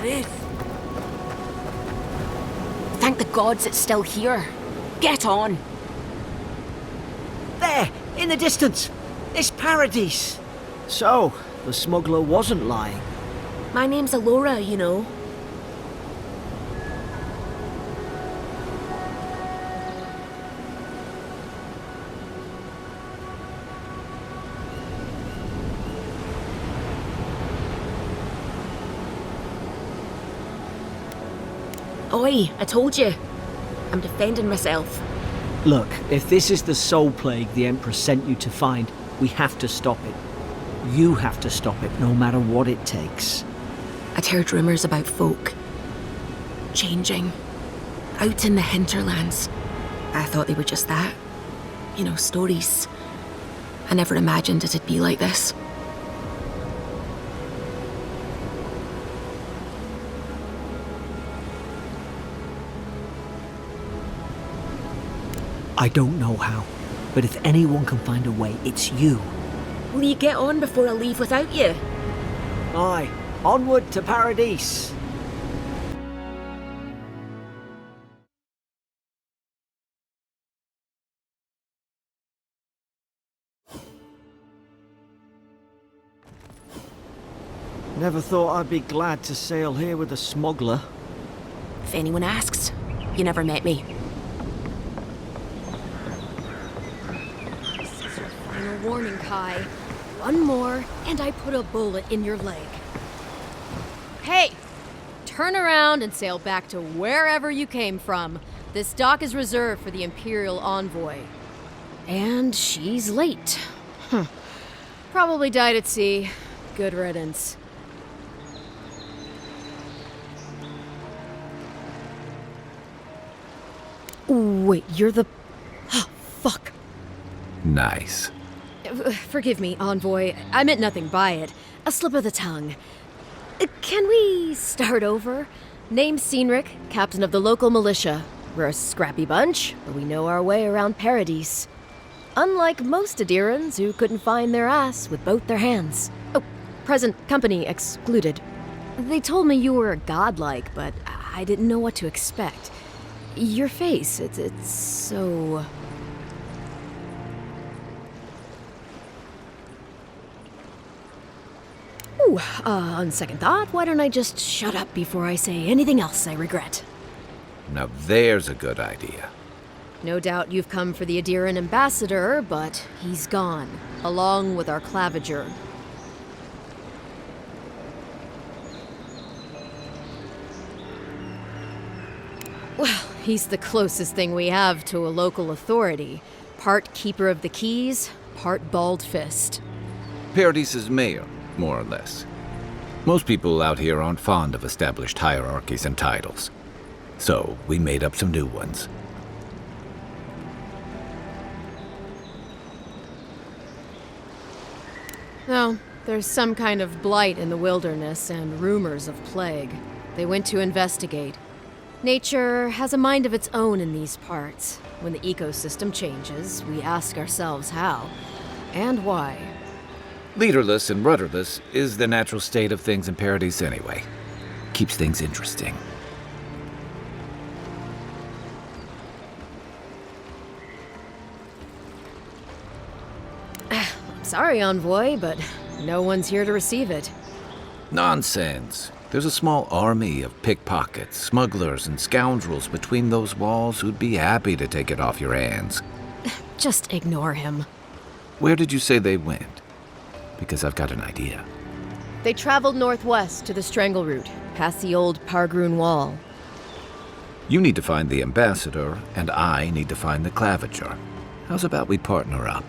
it is. Thank the gods it's still here. Get on. There, in the distance. It's Paradise. So, the smuggler wasn't lying. My name's Alora, you know. Oi, I told you. I'm defending myself. Look, if this is the soul plague the Emperor sent you to find, we have to stop it. You have to stop it, no matter what it takes. I'd heard rumours about folk changing out in the hinterlands. I thought they were just that. You know, stories. I never imagined it'd be like this. I don't know how, but if anyone can find a way, it's you. Will you get on before I leave without you? Aye, onward to Paradise. Never thought I'd be glad to sail here with a smuggler. If anyone asks, you never met me. This is your final warning, Kai. One more, and I put a bullet in your leg. Hey! Turn around and sail back to wherever you came from. This dock is reserved for the Imperial Envoy. And she's late. Probably died at sea. Good riddance. Wait, you're the... Oh, fuck. Nice. Forgive me, Envoy. I meant nothing by it. A slip of the tongue. Can we start over? Name's Cynric, captain of the local militia. We're a scrappy bunch, but we know our way around Paradise. Unlike most Adirans who couldn't find their ass with both their hands. Oh, present company excluded. They told me you were godlike, but I didn't know what to expect. Your face, it's so... Ooh, on second thought, why don't I just shut up before I say anything else I regret? Now there's a good idea. No doubt you've come for the Adiran ambassador, but he's gone, along with our claviger. Well, he's the closest thing we have to a local authority. Part keeper of the keys, part bald fist. Paradise's mayor, more or less. Most people out here aren't fond of established hierarchies and titles. So we made up some new ones. No, there's some kind of blight in the wilderness and rumors of plague. They went to investigate. Nature has a mind of its own in these parts. When the ecosystem changes, we ask ourselves how and why. Leaderless and rudderless is the natural state of things in Paradise anyway. Keeps things interesting. I'm sorry, Envoy, but no one's here to receive it. Nonsense. There's a small army of pickpockets, smugglers, and scoundrels between those walls who'd be happy to take it off your hands. Just ignore him. Where did you say they went? Because I've got an idea. They traveled northwest to the Strangle Route, past the old Pargroon Wall. You need to find the ambassador, and I need to find the claviger. How's about we partner up?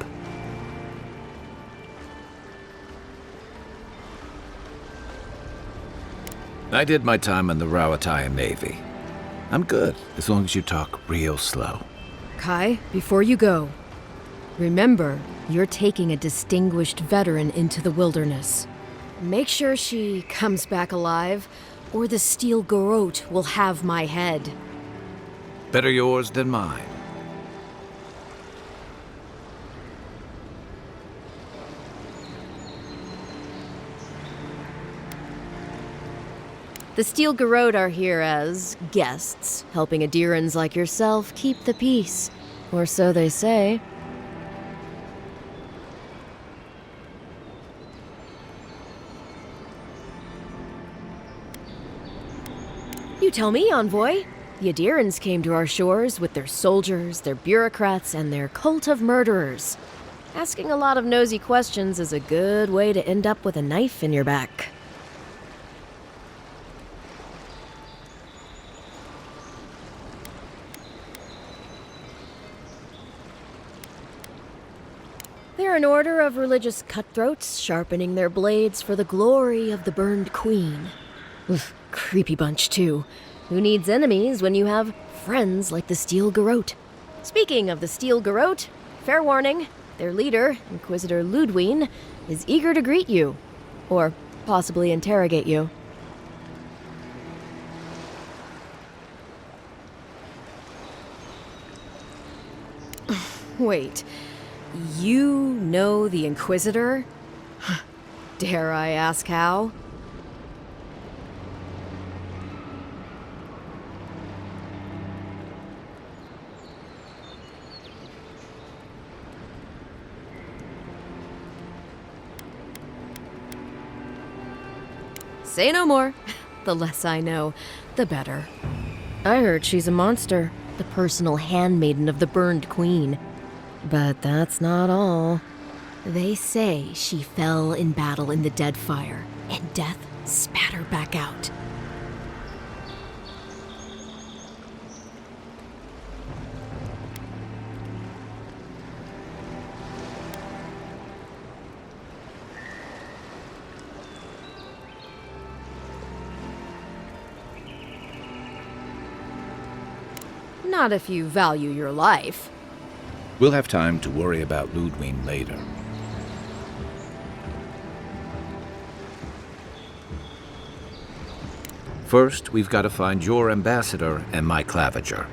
I did my time in the Rawatayan Navy. I'm good, as long as you talk real slow. Kai, before you go, remember, you're taking a distinguished veteran into the wilderness. Make sure she comes back alive, or the steel garrote will have my head. Better yours than mine. The Steel Garrote are here as guests, helping Adirans like yourself keep the peace. Or so they say. You tell me, Envoy. The Adirans came to our shores with their soldiers, their bureaucrats, and their cult of murderers. Asking a lot of nosy questions is a good way to end up with a knife in your back. They're an order of religious cutthroats, sharpening their blades for the glory of the burned queen. Oof, creepy bunch, too. Who needs enemies when you have friends like the Steel Garrote? Speaking of the Steel Garrote, fair warning, their leader, Inquisitor Ludwine, is eager to greet you. Or possibly interrogate you. Wait, you know the Inquisitor? Dare I ask how? Say no more. The less I know, the better. I heard she's a monster, the personal handmaiden of the burned queen. But that's not all. They say she fell in battle in the Deadfire, and death spat her back out. Not if you value your life. We'll have time to worry about Ludwine later. First, we've got to find your ambassador and my claviger.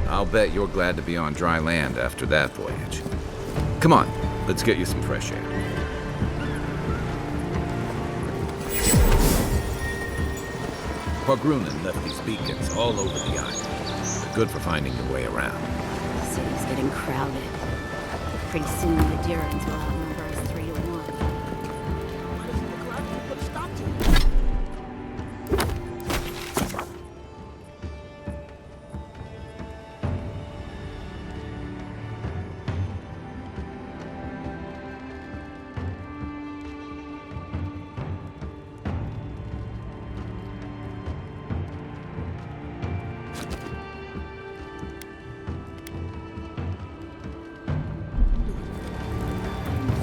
I'll bet you're glad to be on dry land after that voyage. Come on, let's get you some fresh air. Quagrunin left these beacons all over the island. They're good for finding your way around. The city's getting crowded. Pretty soon the Adirans will outnumber us 3 to 1.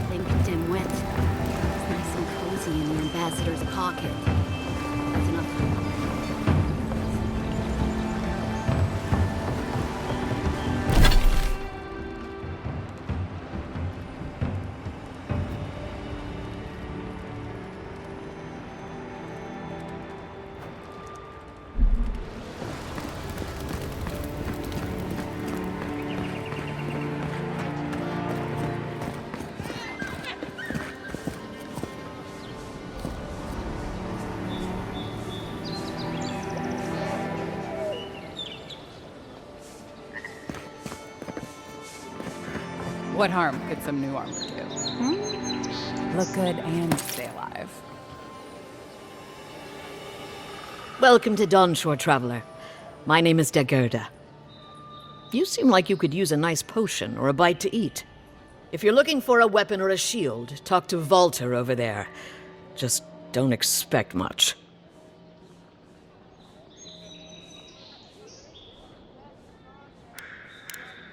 Think, dimwit. It's nice and cozy in the ambassador's pocket. That's enough. What harm could some new armor do? Look good and stay alive. Welcome to Dawnshore, Traveler. My name is Dagerda. You seem like you could use a nice potion or a bite to eat. If you're looking for a weapon or a shield, talk to Walter over there. Just don't expect much.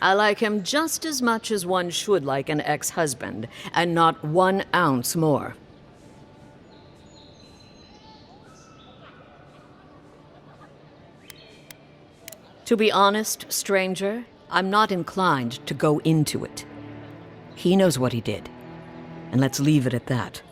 I like him just as much as one should like an ex-husband, and not 1 ounce more. To be honest, stranger, I'm not inclined to go into it. He knows what he did, and let's leave it at that.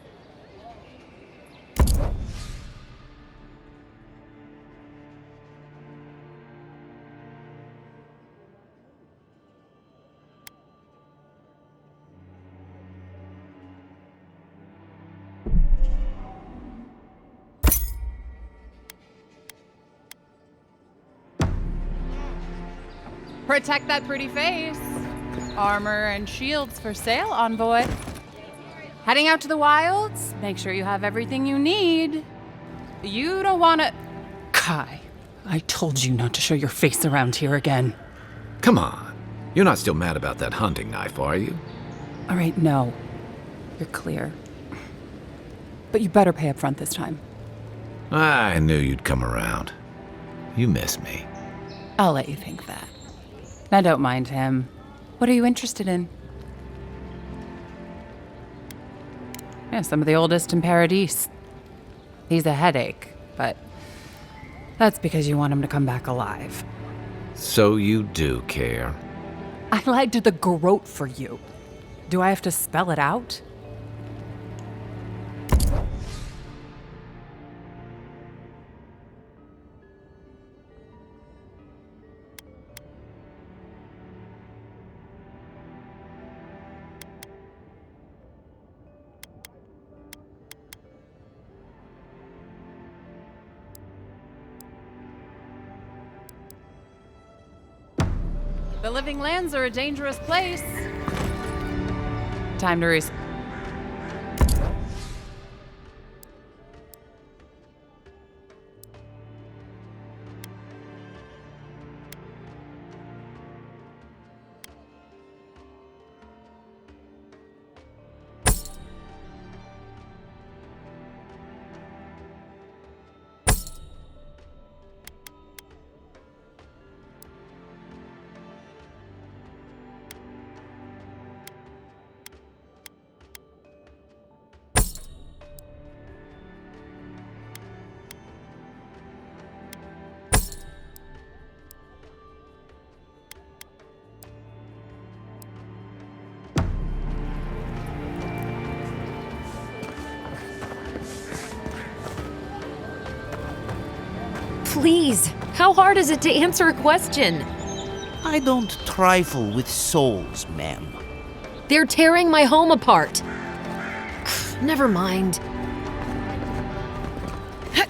Protect that pretty face. Armor and shields for sale, Envoy. Heading out to the wilds? Make sure you have everything you need. You don't want to... Kai, I told you not to show your face around here again. Come on. You're not still mad about that hunting knife, are you? All right, no. You're clear. But you better pay up front this time. I knew you'd come around. You miss me. I'll let you think that. Now don't mind him. What are you interested in? Yeah, some of the oldest in Paradise. He's a headache, but that's because you want him to come back alive. So you do care. I lagged the garrote for you. Do I have to spell it out? The living lands are a dangerous place. Time to Please, how hard is it to answer a question? I don't trifle with souls, ma'am. They're tearing my home apart. Never mind. I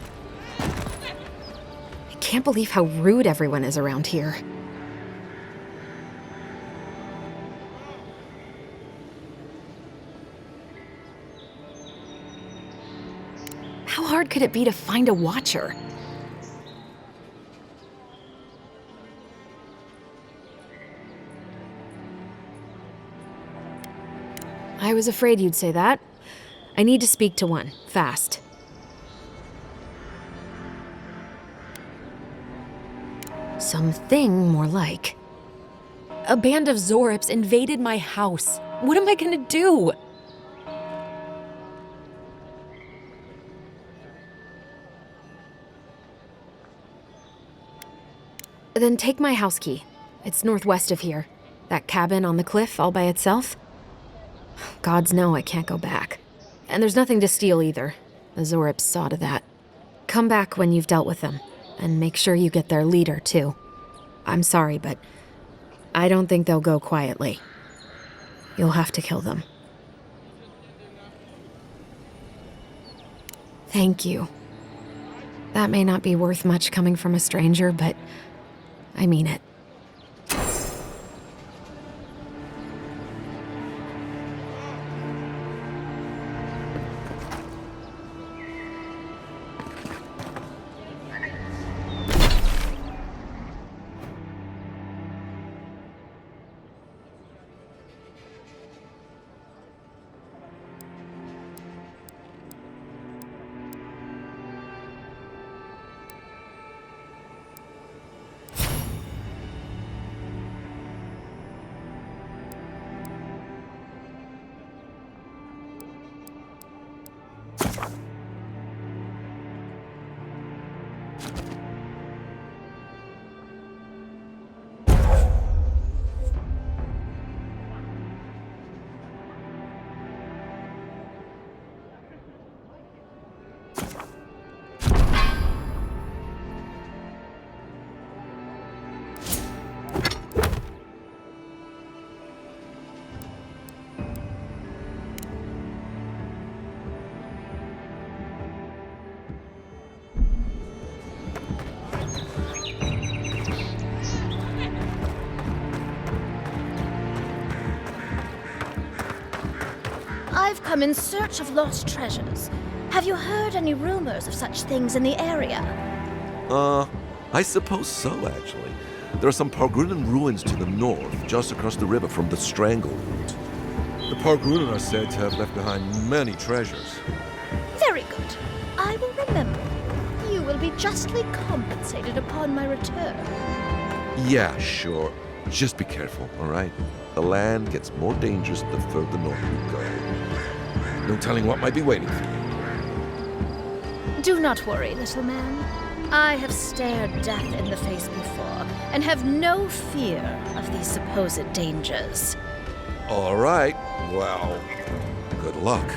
can't believe how rude everyone is around here. How hard could it be to find a watcher? I was afraid you'd say that. I need to speak to one, fast. Something more like. A band of Zorips invaded my house. What am I gonna do? Then take my house key. It's northwest of here. That cabin on the cliff all by itself. Gods know I can't go back. And there's nothing to steal either. The Zorips saw to that. Come back when you've dealt with them, and make sure you get their leader, too. I'm sorry, but I don't think they'll go quietly. You'll have to kill them. Thank you. That may not be worth much coming from a stranger, but I mean it. I've come in search of lost treasures. Have you heard any rumors of such things in the area? I suppose so, actually. There are some Pargrunan ruins to the north, just across the river from the Strangle route. The Pargrunan are said to have left behind many treasures. Very good. I will remember. You will be justly compensated upon my return. Yeah, sure. Just be careful, all right? The land gets more dangerous the further north you go. No telling what might be waiting for you. Do not worry, little man. I have stared death in the face before, and have no fear of these supposed dangers. All right. Well, good luck.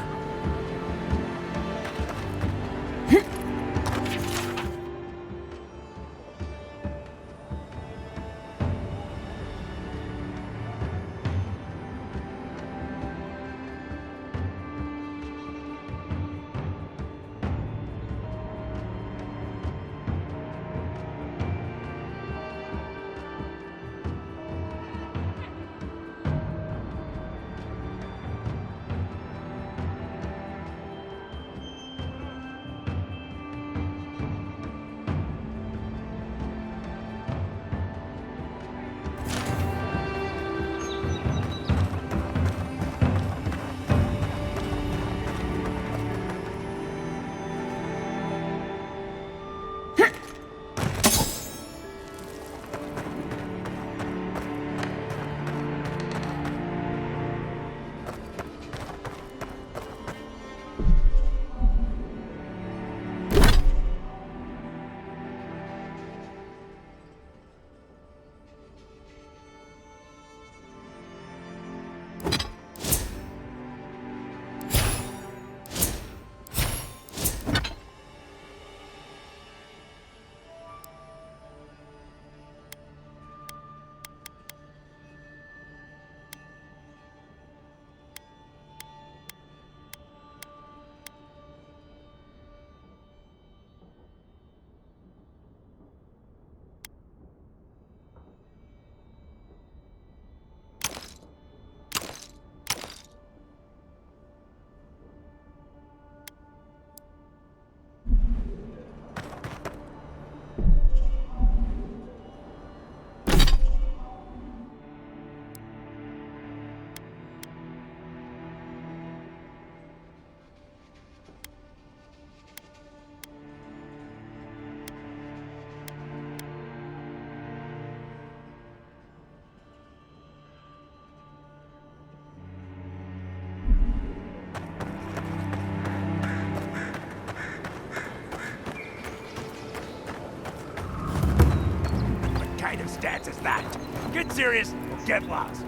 Is that? Get serious or get lost.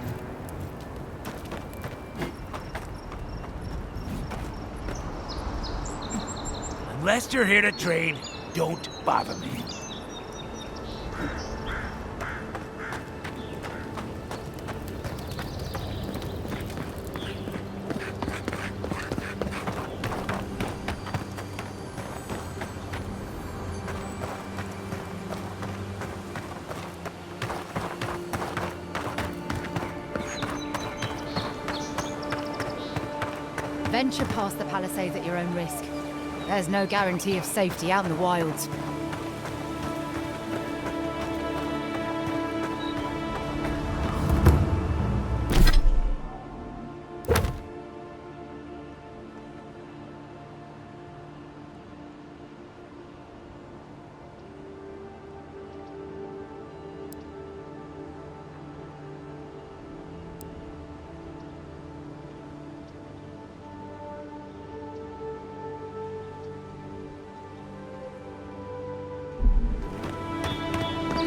Unless you're here to trade, don't bother me. Venture past the palisades at your own risk. There's no guarantee of safety out in the wilds.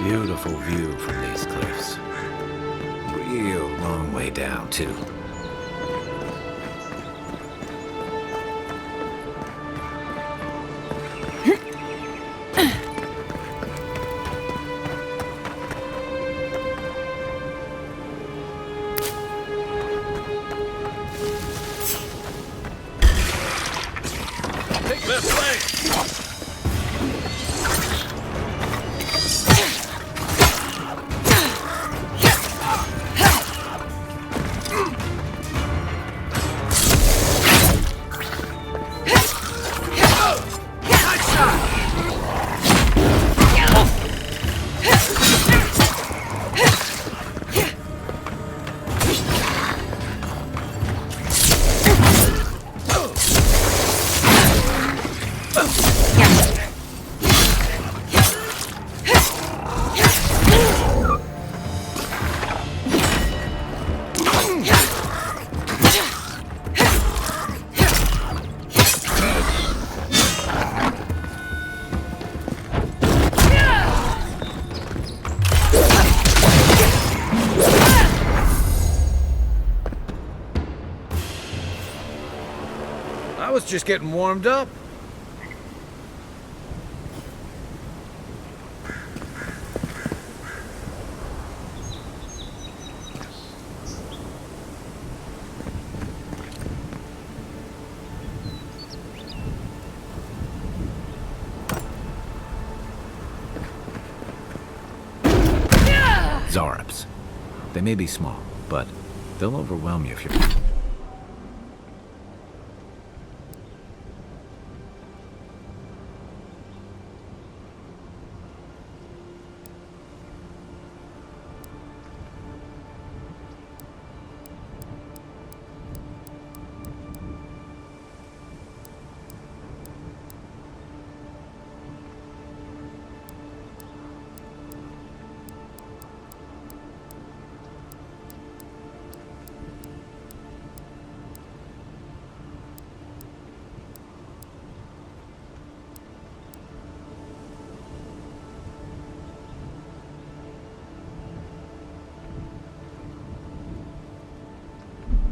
Beautiful view from these cliffs. Real long way down, too. Take left flank! I was just getting warmed up. Zarabs. They may be small, but they'll overwhelm you if you're...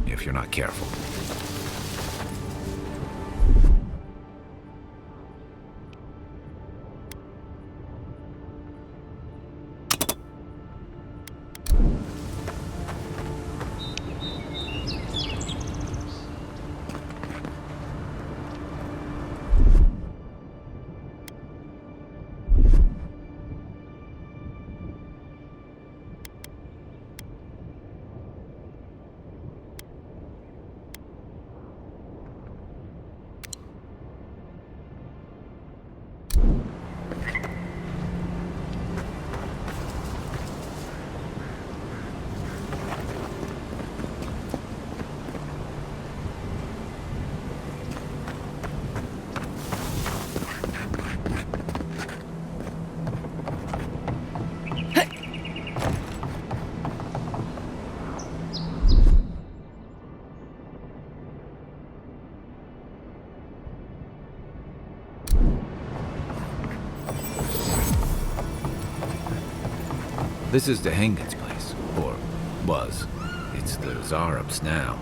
if you're not careful. This is the Hengen's place, or was. It's the Zarabs now.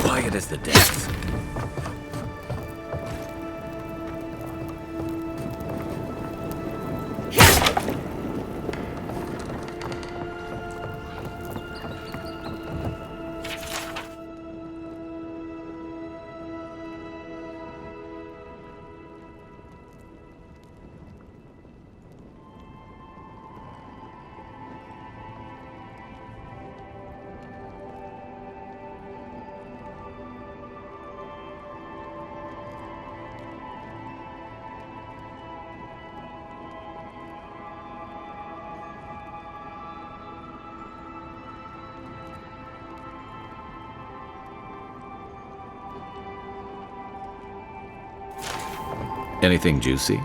Quiet as the depths. Anything juicy?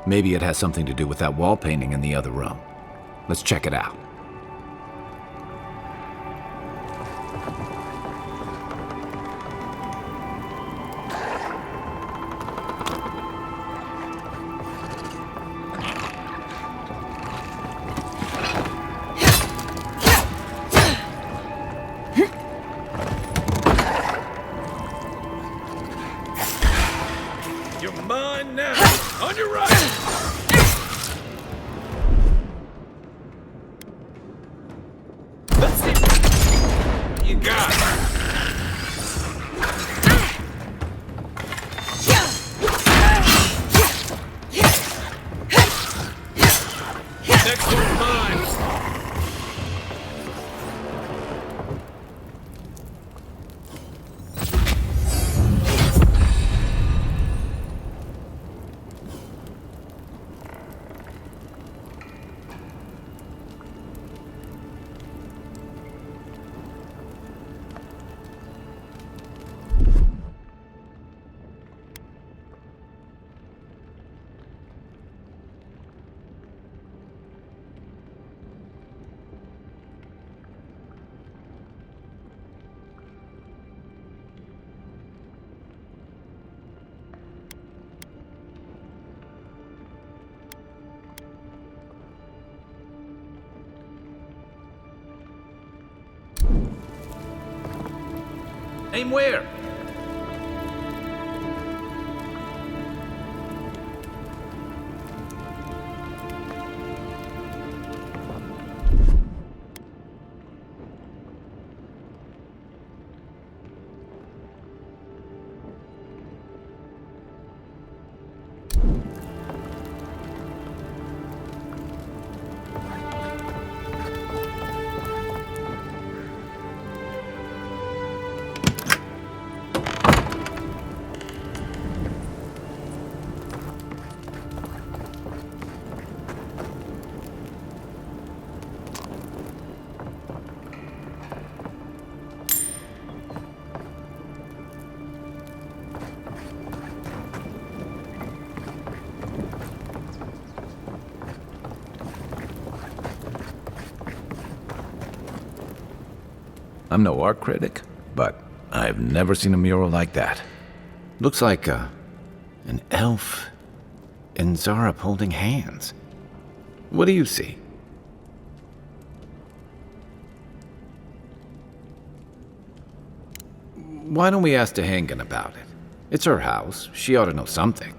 Maybe it has something to do with that wall painting in the other room. Let's check it out. You're mine now. On your right. Let's see. You got it. Aim where? I'm no art critic, but I've never seen a mural like that. Looks like an elf and Zarab holding hands. What do you see? Why don't we ask Tehangan about it? It's her house. She ought to know something.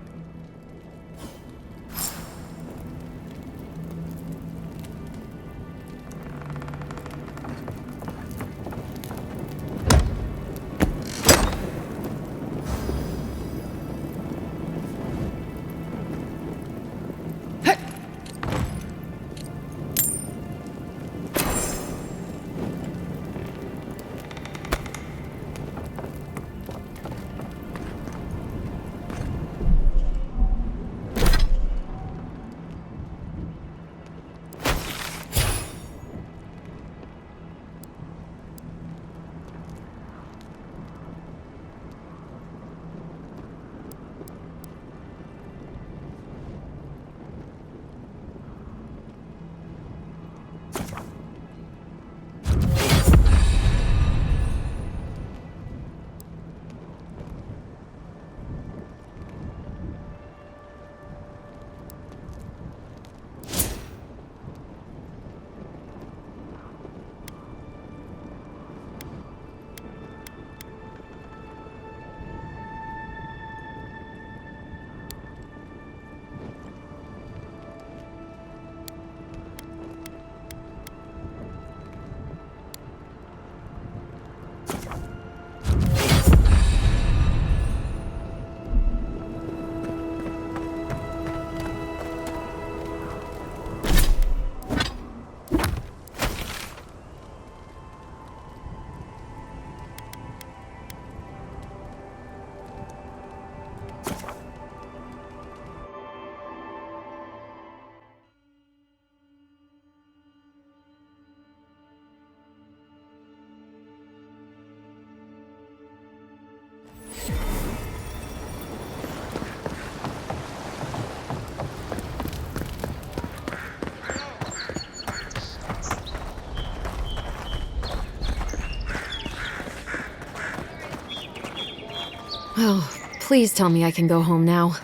Oh, please tell me I can go home now.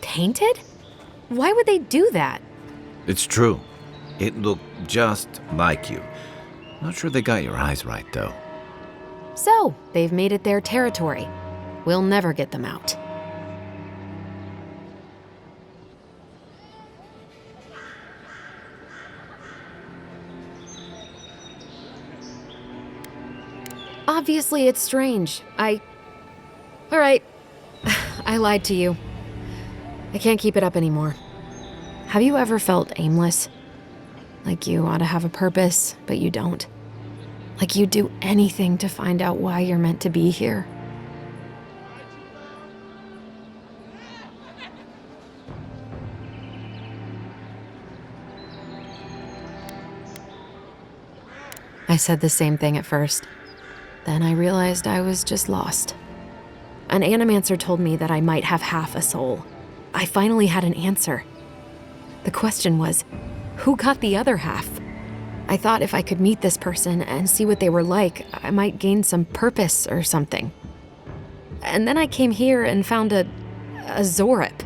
Tainted? Why would they do that? It's true. It looked just like you. Not sure they got your eyes right, though. So, they've made it their territory. We'll never get them out. Obviously, it's strange. Alright. I lied to you. I can't keep it up anymore. Have you ever felt aimless? Like you ought to have a purpose, but you don't? Like you'd do anything to find out why you're meant to be here? I said the same thing at first. Then I realized I was just lost. An animancer told me that I might have half a soul. I finally had an answer. The question was, who got the other half? I thought if I could meet this person and see what they were like, I might gain some purpose or something. And then I came here and found a Zorip.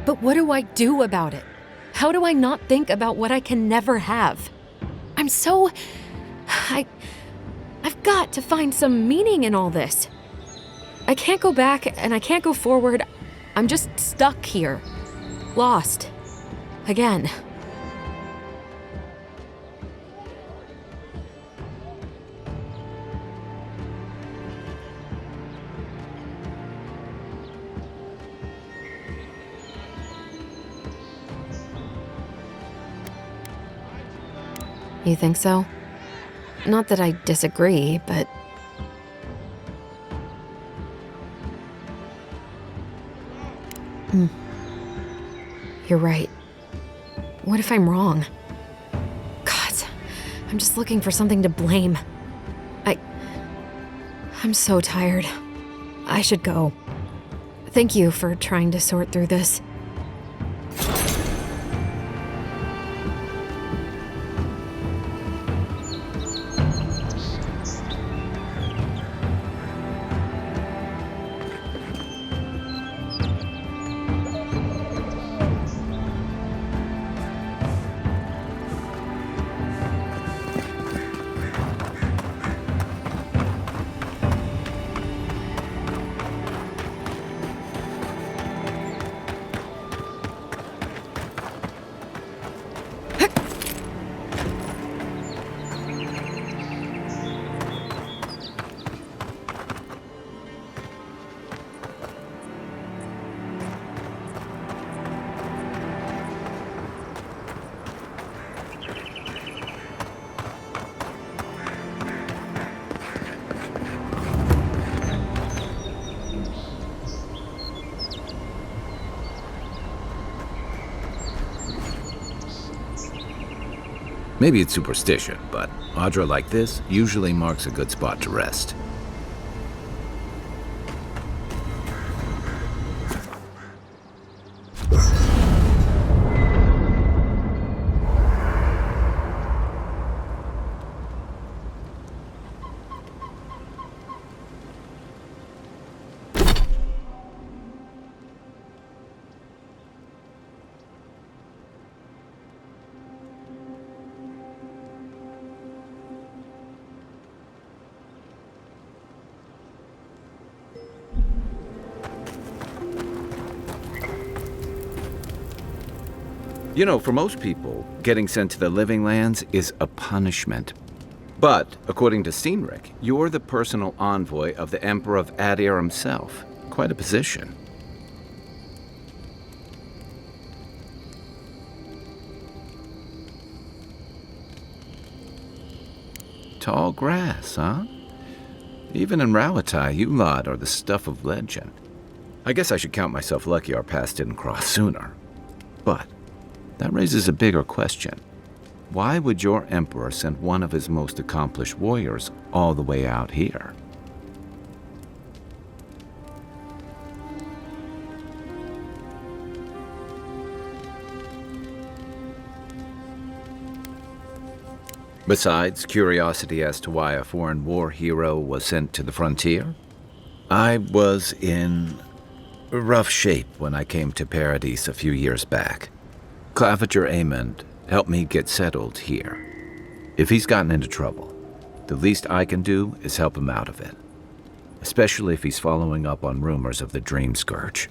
But what do I do about it? How do I not think about what I can never have? I've got to find some meaning in all this. I can't go back and I can't go forward. I'm just stuck here. Lost. Again. You think so? Not that I disagree, but... You're right. What if I'm wrong? God, I'm just looking for something to blame. I'm so tired. I should go. Thank you for trying to sort through this. Maybe it's superstition, but Audra like this usually marks a good spot to rest. You know, for most people, getting sent to the Living Lands is a punishment. But, according to Cynric, you're the personal envoy of the Emperor of Adir himself. Quite a position. Tall grass, huh? Even in Rawatai, you lot are the stuff of legend. I guess I should count myself lucky our paths didn't cross sooner. But that raises a bigger question. Why would your emperor send one of his most accomplished warriors all the way out here? Besides curiosity as to why a foreign war hero was sent to the frontier, I was in rough shape when I came to Paradise a few years back. Claviger Amond helped me get settled here. If he's gotten into trouble, the least I can do is help him out of it. Especially if he's following up on rumors of the Dream Scourge.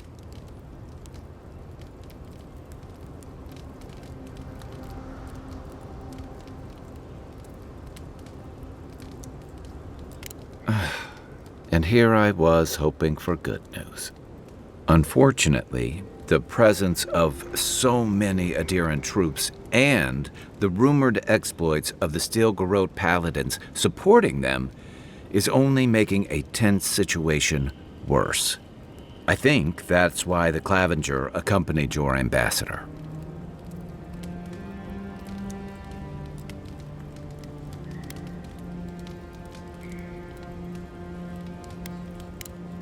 And here I was hoping for good news. Unfortunately, the presence of so many Adiran troops and the rumored exploits of the Steel Garrote Paladins supporting them is only making a tense situation worse. I think that's why the Clavenger accompanied your ambassador.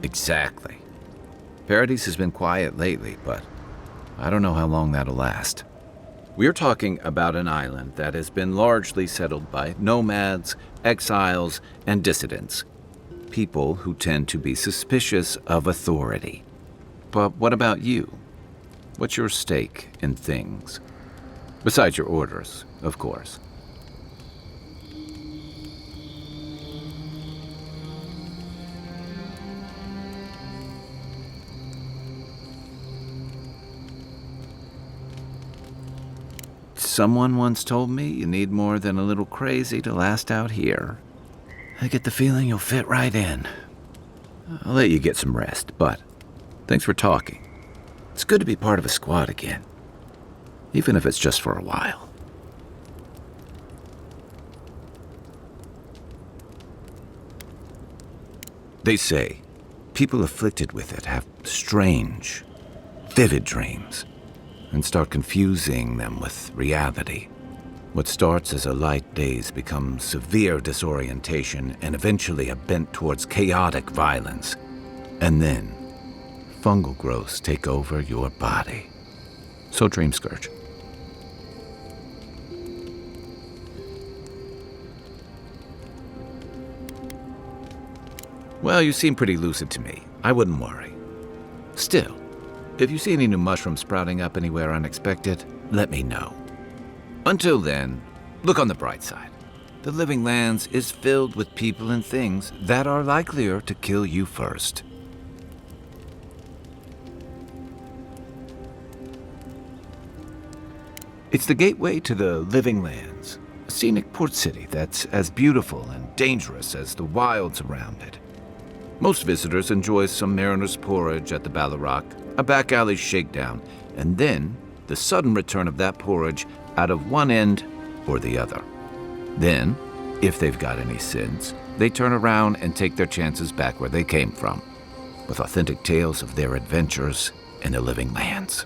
Exactly. Paradise has been quiet lately, but I don't know how long that'll last. We're talking about an island that has been largely settled by nomads, exiles, and dissidents. People who tend to be suspicious of authority. But what about you? What's your stake in things? Besides your orders, of course. Someone once told me you need more than a little crazy to last out here. I get the feeling you'll fit right in. I'll let you get some rest, but thanks for talking. It's good to be part of a squad again, even if it's just for a while. They say people afflicted with it have strange, vivid dreams and start confusing them with reality. What starts as a light daze becomes severe disorientation and eventually a bent towards chaotic violence. And then, fungal growths take over your body. So Dream Scourge. Well, you seem pretty lucid to me. I wouldn't worry. Still, if you see any new mushrooms sprouting up anywhere unexpected, let me know. Until then, look on the bright side. The Living Lands is filled with people and things that are likelier to kill you first. It's the gateway to the Living Lands, a scenic port city that's as beautiful and dangerous as the wilds around it. Most visitors enjoy some mariner's porridge at the Ballarock, a back alley shakedown, and then the sudden return of that porridge out of one end or the other. Then, if they've got any sense, they turn around and take their chances back where they came from, with authentic tales of their adventures in the Living Lands.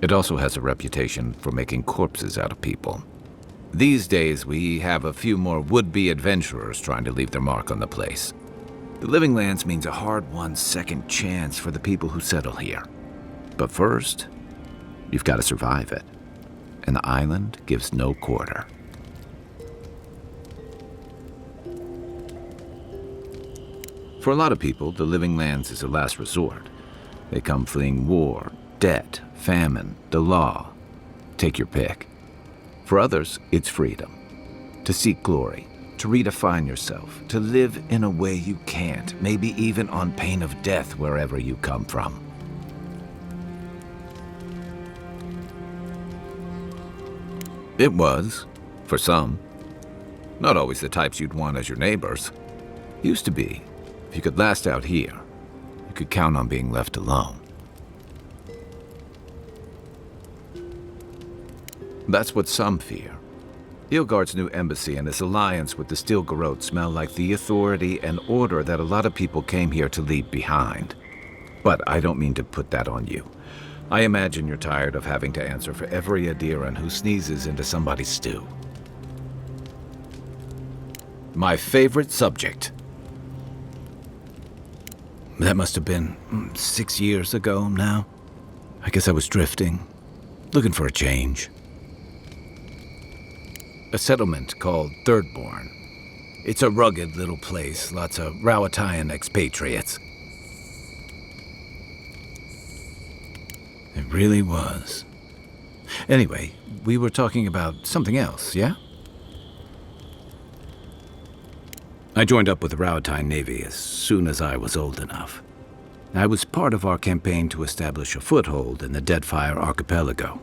It also has a reputation for making corpses out of people. These days, we have a few more would-be adventurers trying to leave their mark on the place. The Living Lands means a hard-won second chance for the people who settle here. But first, you've got to survive it. And the island gives no quarter. For a lot of people, the Living Lands is a last resort. They come fleeing war, debt, famine, the law. Take your pick. For others, it's freedom. To seek glory, to redefine yourself, to live in a way you can't, maybe even on pain of death wherever you come from. It was, for some. Not always the types you'd want as your neighbors. Used to be. If you could last out here, you could count on being left alone. That's what some fear. Ilgard's new embassy and his alliance with the Steel Garrote smell like the authority and order that a lot of people came here to leave behind. But I don't mean to put that on you. I imagine you're tired of having to answer for every Adiran who sneezes into somebody's stew. My favorite subject. That must have been 6 years ago now. I guess I was drifting, looking for a change. A settlement called Thirdborn. It's a rugged little place, lots of Rowatayan expatriates. It really was. Anyway, we were talking about something else, yeah? I joined up with the Rowatayan Navy as soon as I was old enough. I was part of our campaign to establish a foothold in the Deadfire Archipelago.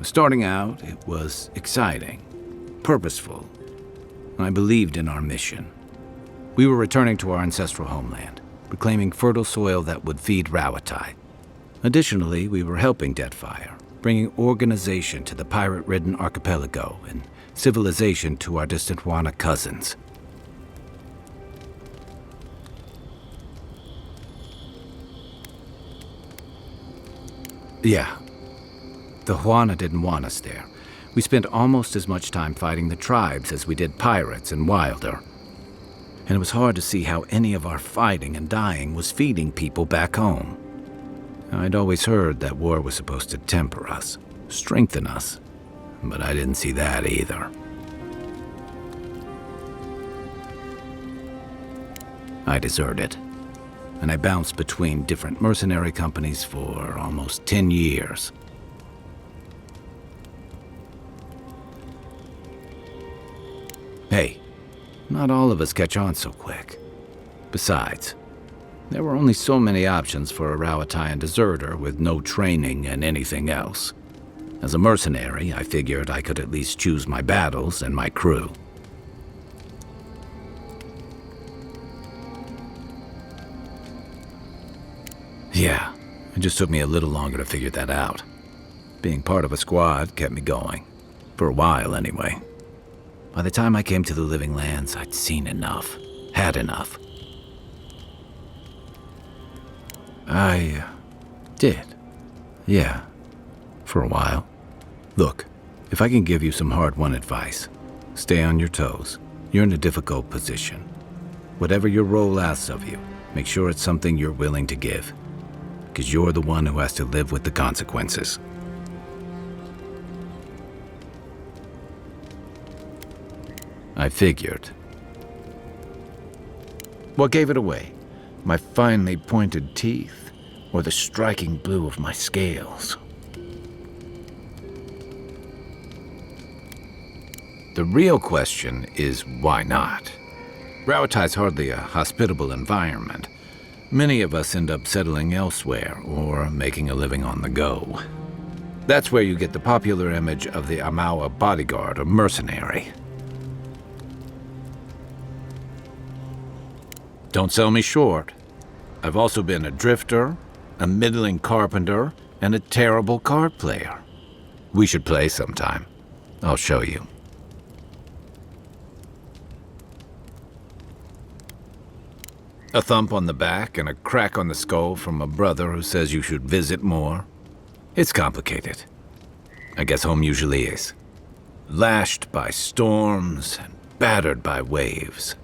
Starting out, it was exciting, purposeful. I believed in our mission. We were returning to our ancestral homeland, reclaiming fertile soil that would feed Rawatai. Additionally, we were helping Deadfire, bringing organization to the pirate-ridden archipelago and civilization to our distant Wana cousins. Yeah. The Juana didn't want us there. We spent almost as much time fighting the tribes as we did pirates and Wilder. And it was hard to see how any of our fighting and dying was feeding people back home. I'd always heard that war was supposed to temper us, strengthen us, but I didn't see that either. I deserted, and I bounced between different mercenary companies for almost 10 years. Hey, not all of us catch on so quick. Besides, there were only so many options for a Rowatayan deserter with no training and anything else. As a mercenary, I figured I could at least choose my battles and my crew. Yeah, it just took me a little longer to figure that out. Being part of a squad kept me going. For a while, anyway. By the time I came to the Living Lands, I'd seen enough. Had enough. I did. Yeah. For a while. Look, if I can give you some hard-won advice, stay on your toes. You're in a difficult position. Whatever your role asks of you, make sure it's something you're willing to give. Because you're the one who has to live with the consequences. I figured. What gave it away? My finely pointed teeth, or the striking blue of my scales? The real question is why not? Rowatai's hardly a hospitable environment. Many of us end up settling elsewhere or making a living on the go. That's where you get the popular image of the Amawa bodyguard or mercenary. Don't sell me short. I've also been a drifter, a middling carpenter, and a terrible card player. We should play sometime. I'll show you. A thump on the back and a crack on the skull from a brother who says you should visit more. It's complicated. I guess home usually is. Lashed by storms and battered by waves.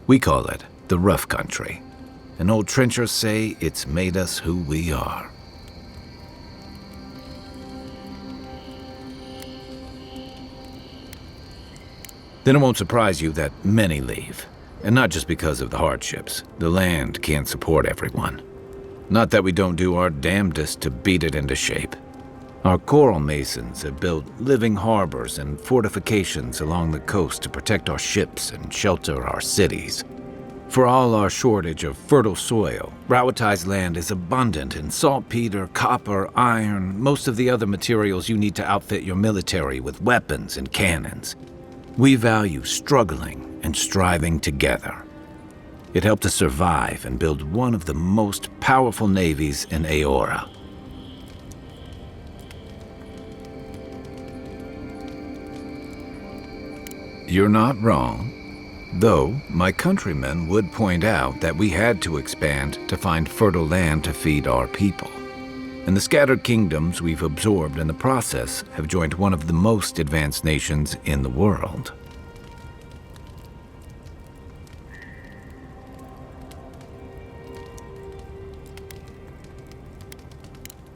We call it the rough country. And old trenchers say it's made us who we are. Then it won't surprise you that many leave. And not just because of the hardships. The land can't support everyone. Not that we don't do our damnedest to beat it into shape. Our coral masons have built living harbors and fortifications along the coast to protect our ships and shelter our cities. For all our shortage of fertile soil, Rowatai's land is abundant in saltpeter, copper, iron, most of the other materials you need to outfit your military with weapons and cannons. We value struggling and striving together. It helped us survive and build one of the most powerful navies in Aora. You're not wrong, though my countrymen would point out that we had to expand to find fertile land to feed our people. And the scattered kingdoms we've absorbed in the process have joined one of the most advanced nations in the world.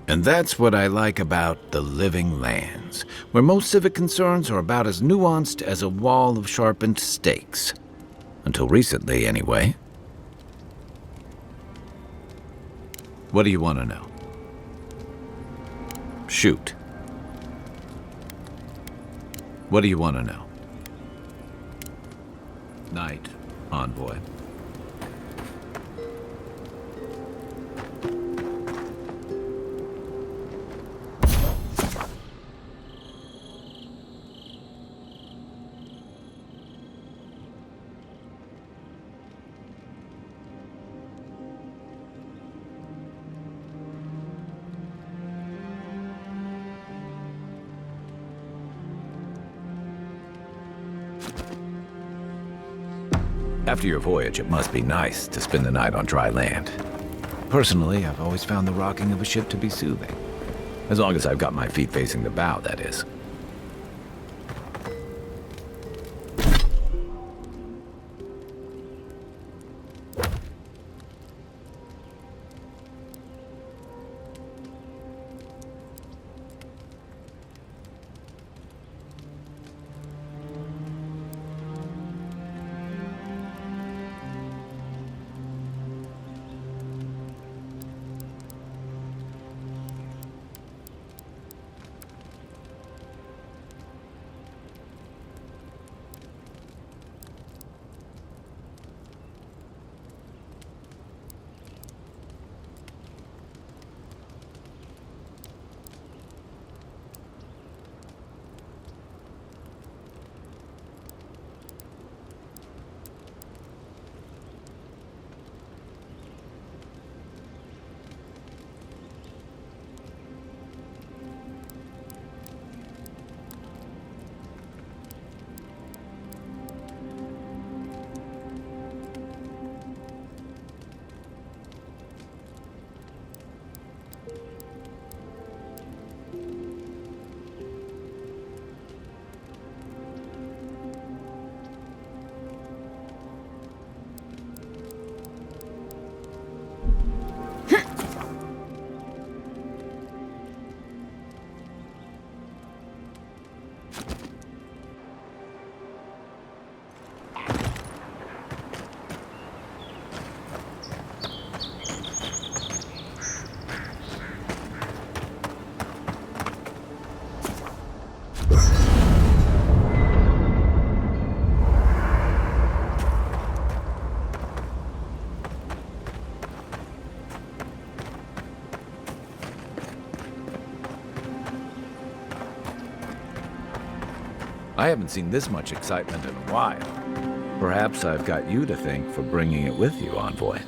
And that's what I like about the Living Lands, where most civic concerns are about as nuanced as a wall of sharpened stakes. Until recently, anyway. What do you want to know? Shoot. What do you want to know? Night, envoy. After your voyage, it must be nice to spend the night on dry land. Personally, I've always found the rocking of a ship to be soothing. As long as I've got my feet facing the bow, that is. I haven't seen this much excitement in a while. Perhaps I've got you to thank for bringing it with you, Envoy.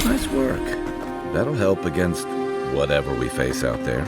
Nice work. That'll help against whatever we face out there.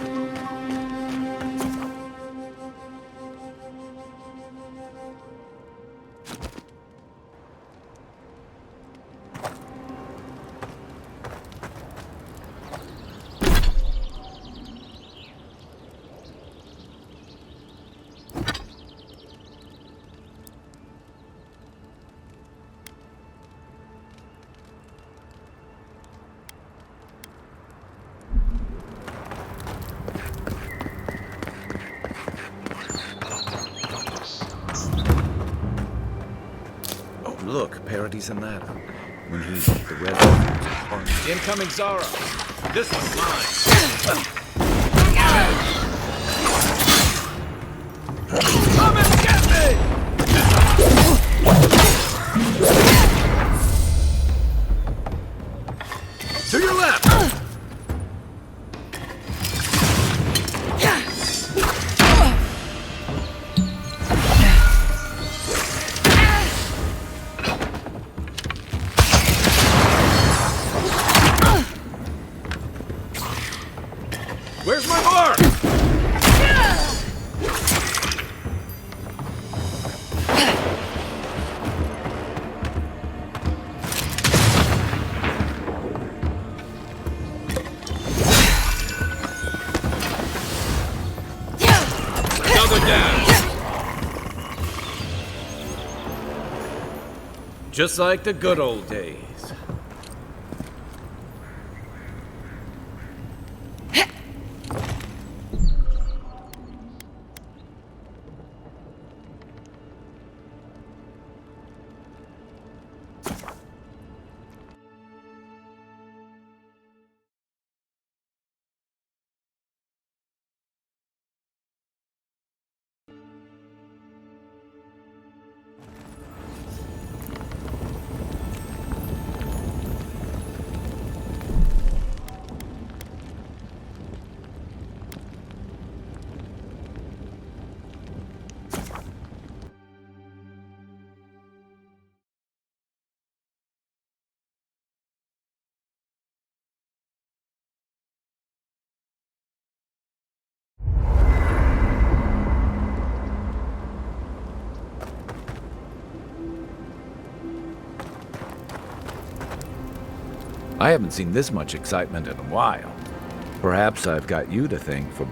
Look, Parody's in that. When he hit the red button. Incoming Zara! This one's mine! Come and get me! To your left! Where's my mark? Another down. Just like the good old days. I haven't seen this much excitement in a while. Perhaps I've got you to thank for...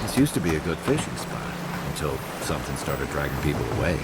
This used to be a good fishing spot, until something started dragging people away.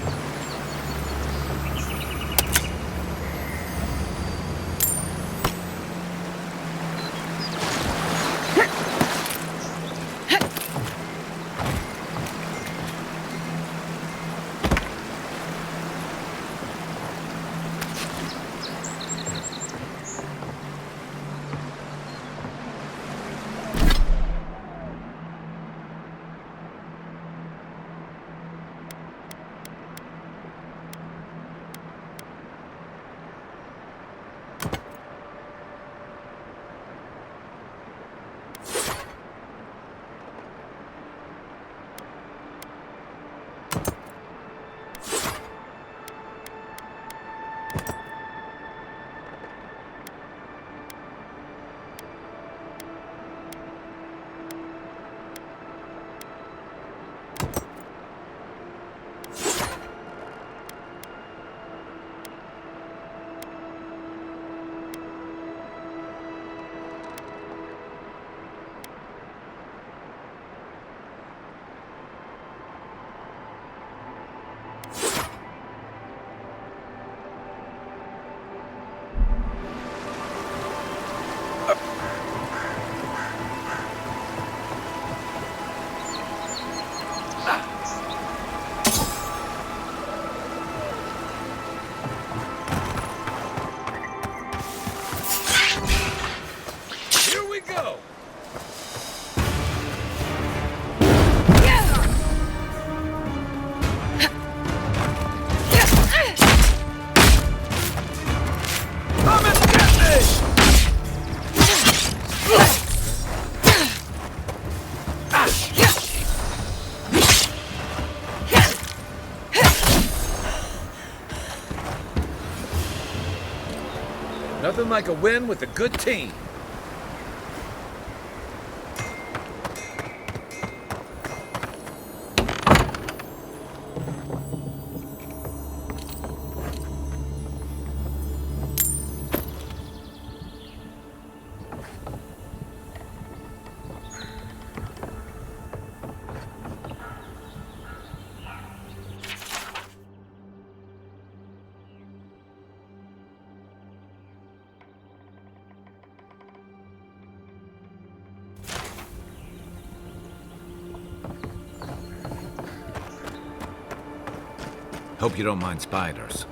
Nothing like a win with a good team. Hope you don't mind spiders.